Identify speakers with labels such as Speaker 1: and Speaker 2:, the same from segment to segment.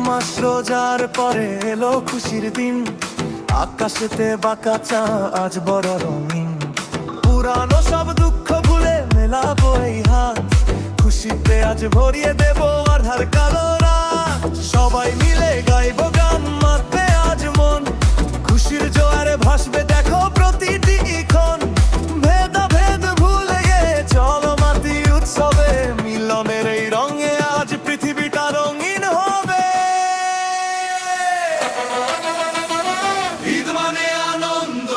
Speaker 1: মাস রোজার পরে এলো খুশির দিন, আকাশেতে বাঁকা চাঁদ আজ বড় রঙিন। পুরানো সব দুঃখ ভুলে মেলাবো এই হাত, খুশিতে আজ ভরিয়ে দেবো আধার কালো রাত। সবাই মিলে গাইবো গান, মারবে আজ মন, খুশির জোয়ারে ভাসবে দেখো প্রতিটি ক্ষণ। ভেদাভেদ ভুলে গিয়ে চলো মাতি উৎসবে, মিলনের এই রঙে আজ পৃথিবীটা রঙিন হবে। ঈদ মানে আনন্দ,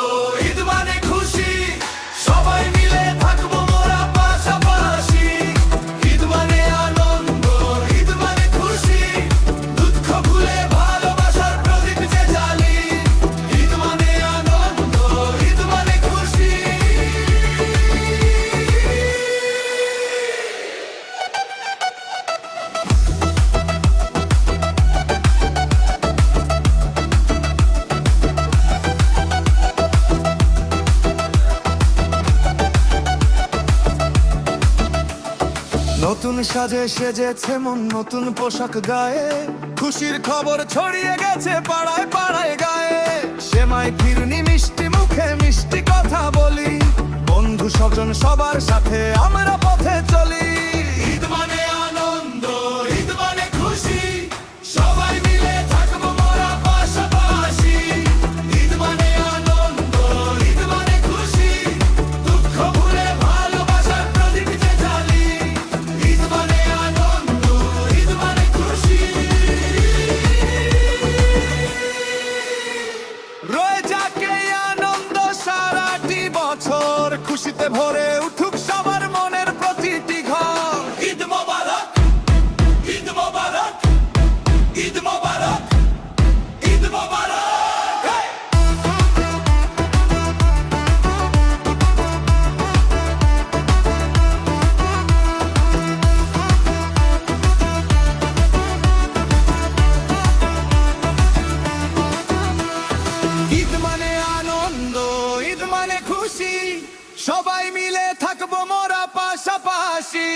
Speaker 1: ঈদ মানে খুশি, সবাই মিলে থাকবো মোরা পাশাপাশি। ঈদ মানে আনন্দ, ঈদ মানে খুশি, দুঃখ ভুলে ভালোবাসার প্রদীপ যে জ্বালি। ঈদ মানে আনন্দ, ঈদ মানে খুশি। নতুন সাজে সেজেছে মন, নতুন পোশাক গায়ে, খুশির খবর ছড়িয়ে গেছে পাড়ায় পাড়ায় গায়ে। সেমাই ফিরনি মিষ্টি মুখে মিষ্টি কথা বলি, বন্ধু স্বজন সবার সাথে আমরা পথে চলি। ঈদ মানে আনন্দ, ঈদ মানে খুশি, সবাই মিলে থাকবো মোরা পাশাপাশি। ঈদ মানে আনন্দ, ঈদ মানে খুশি, দুঃখ ভুলে ভালোবাসার প্রদীপ যে জ্বালি। ঈদ মানে আনন্দ, ঈদ মানে খুশি। রয়ে যাক এই আনন্দ সারাটি বছর, খুশিতে ভরে উঠুক সবার মনের প্রতিটি ঘর। ঈদ মোবারক, ঈদ মোবারক, ঈদ মোবারক, ঈদ মোবারক। ঈদ মানে আনন্দ, ঈদ মানে খুশি, সবাই মিলে থাকবো মোরা পাশাপাশি।